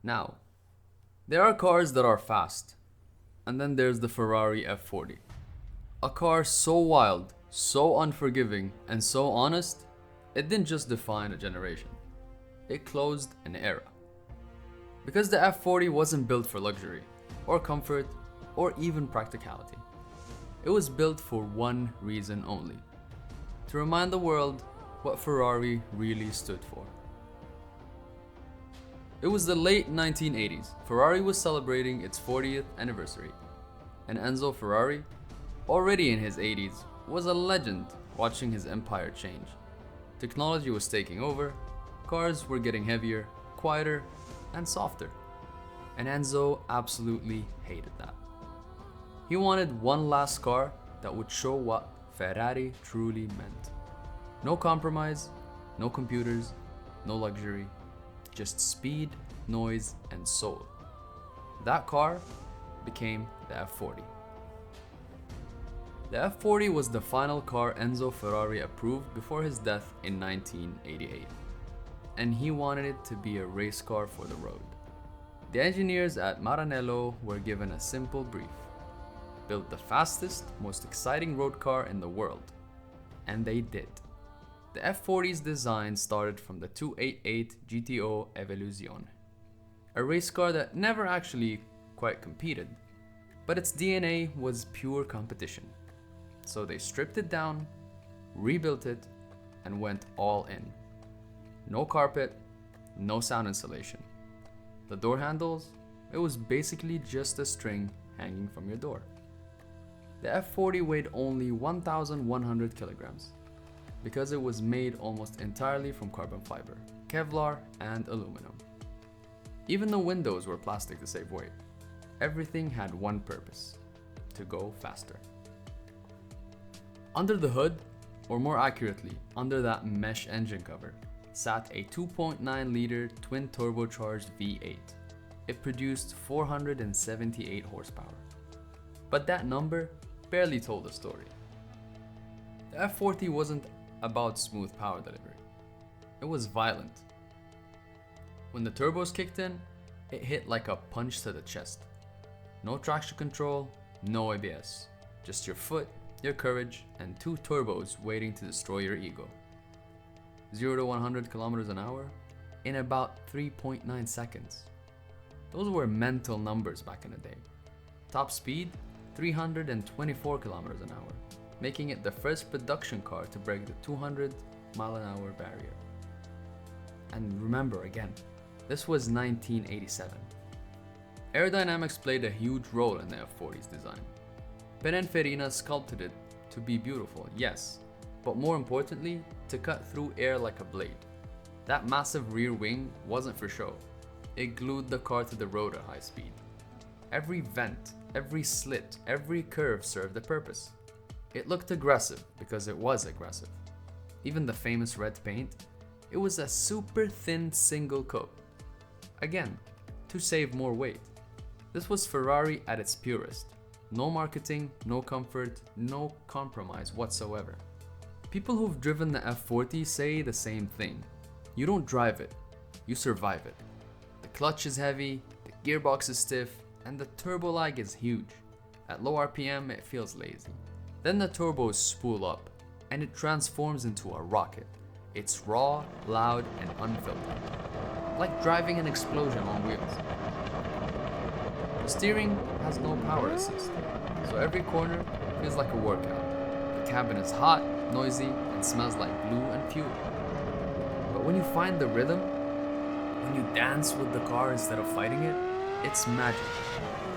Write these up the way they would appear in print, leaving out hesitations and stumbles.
Now, there are cars that are fast, and then there's the Ferrari F40. A car so wild, so unforgiving, and so honest, it didn't just define a generation. It closed an era. Because the F40 wasn't built for luxury, or comfort, or even practicality. It was built for one reason only: to remind the world what Ferrari really stood for. It was the late 1980s. Ferrari was celebrating its 40th anniversary, and Enzo Ferrari, already in his 80s, was a legend watching his empire change. Technology was taking over, cars were getting heavier, quieter, and softer. And Enzo absolutely hated that. He wanted one last car that would show what Ferrari truly meant. No compromise, no computers, no luxury, just speed, noise, and soul. That car became the F40. The F40 was the final car Enzo Ferrari approved before his death in 1988, and he wanted it to be a race car for the road. The engineers at Maranello were given a simple brief: build the fastest, most exciting road car in the world. And they did. The F40's design started from the 288 GTO Evoluzione, a race car that never actually quite competed, but its DNA was pure competition. So they stripped it down, rebuilt it, and went all in. No carpet, no sound insulation. The door handles, it was basically just a string hanging from your door. The F40 weighed only 1,100 kilograms because it was made almost entirely from carbon fiber, Kevlar, and aluminum. Even the windows were plastic to save weight. Everything had one purpose: to go faster. Under the hood, or more accurately, under that mesh engine cover, sat a 2.9-liter twin turbocharged V8. It produced 478 horsepower. But that number barely told the story. The F40 wasn't about smooth power delivery. It was violent. When the turbos kicked in, it hit like a punch to the chest. No traction control, no ABS. Just your foot, your courage, and two turbos waiting to destroy your ego. 0 to 100 kilometers an hour in about 3.9 seconds. Those were mental numbers back in the day. Top speed, 324 kilometers an hour, making it the first production car to break the 200 mile an hour barrier. And remember again, this was 1987. Aerodynamics played a huge role in the F40's design. Pininfarina sculpted it to be beautiful, yes, but more importantly, to cut through air like a blade. That massive rear wing wasn't for show. It glued the car to the road at high speed. Every vent, every slit, every curve served a purpose. It looked aggressive because it was aggressive. Even the famous red paint, it was a super thin single coat. Again, to save more weight. This was Ferrari at its purest. No marketing, no comfort, no compromise whatsoever. People who've driven the F40 say the same thing. You don't drive it, you survive it. The clutch is heavy, the gearbox is stiff, and the turbo lag is huge. At low RPM, it feels lazy. Then the turbos spool up, and it transforms into a rocket. It's raw, loud, and unfiltered. Like driving an explosion on wheels. The steering has no power assist, so every corner feels like a workout. The cabin is hot, noisy, and smells like glue and fuel. But when you find the rhythm, when you dance with the car instead of fighting it, it's magic.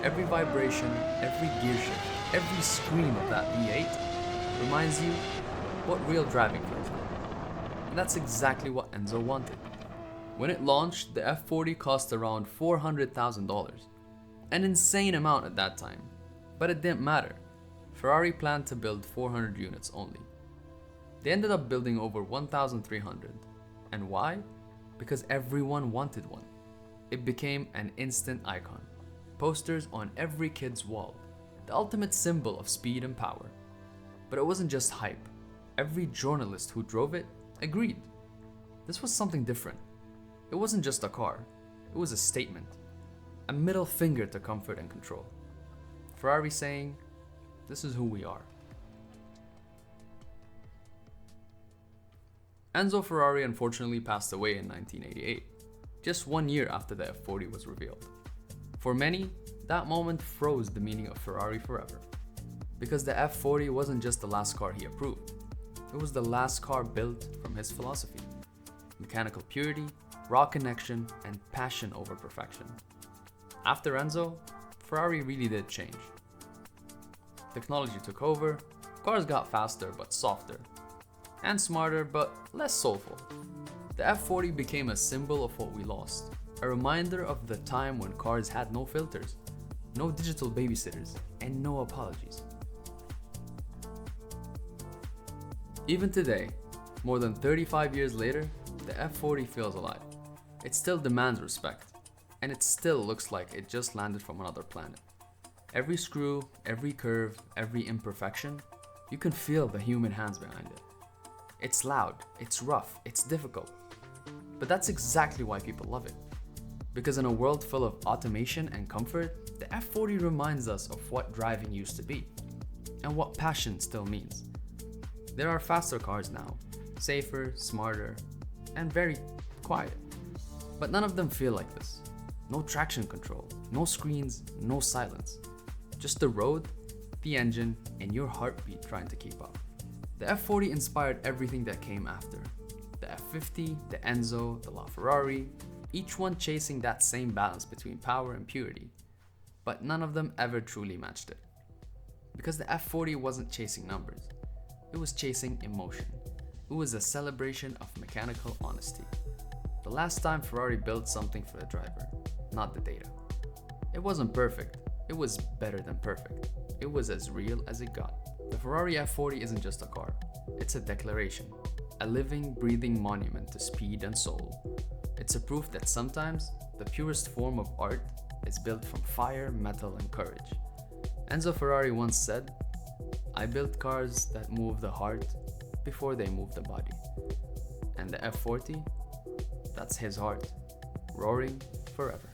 Every vibration, every gear shift, every scream of that V8 reminds you what real driving feels like. And that's exactly what Enzo wanted. When it launched, the F40 cost around $400,000. An insane amount at that time. But it didn't matter. Ferrari planned to build 400 units only. They ended up building over 1,300. And why? Because everyone wanted one. It became an instant icon. Posters on every kid's wall. The ultimate symbol of speed and power. But it wasn't just hype. Every journalist who drove it agreed. This was something different. It wasn't just a car. It was a statement, a middle finger to comfort and control. Ferrari saying, this is who we are. Enzo Ferrari unfortunately passed away in 1988, just 1 year after the F40 was revealed. For many, that moment froze the meaning of Ferrari forever, because the F40 wasn't just the last car he approved, it was the last car built from his philosophy: mechanical purity, raw connection, and passion over perfection. After Enzo, Ferrari really did change. Technology took over, cars got faster but softer, and smarter but less soulful. The F40 became a symbol of what we lost, a reminder of the time when cars had no filters, no digital babysitters, and no apologies. Even today, more than 35 years later, the F40 feels alive. It still demands respect, and it still looks like it just landed from another planet. Every screw, every curve, every imperfection, you can feel the human hands behind it. It's loud, it's rough, it's difficult. But that's exactly why people love it. Because in a world full of automation and comfort, the F40 reminds us of what driving used to be, and what passion still means. There are faster cars now, safer, smarter, and very quiet. But none of them feel like this. No traction control, no screens, no silence. Just the road, the engine, and your heartbeat trying to keep up. The F40 inspired everything that came after. The F50, the Enzo, the LaFerrari, each one chasing that same balance between power and purity. But none of them ever truly matched it. Because the F40 wasn't chasing numbers. It was chasing emotion. It was a celebration of mechanical honesty. The last time Ferrari built something for the driver, not the data. It wasn't perfect. It was better than perfect. It was as real as it got. The Ferrari F40 isn't just a car. It's a declaration. A living, breathing monument to speed and soul. It's a proof that sometimes the purest form of art is built from fire, metal, and courage. Enzo Ferrari once said, "I built cars that move the heart before they move the body." And the F40, that's his heart, roaring forever.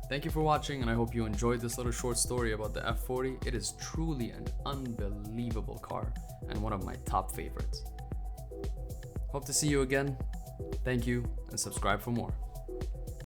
Thank you for watching, and I hope you enjoyed this little short story about the F40. It is truly an unbelievable car and one of my top favorites. Hope to see you again. Thank you, and subscribe for more.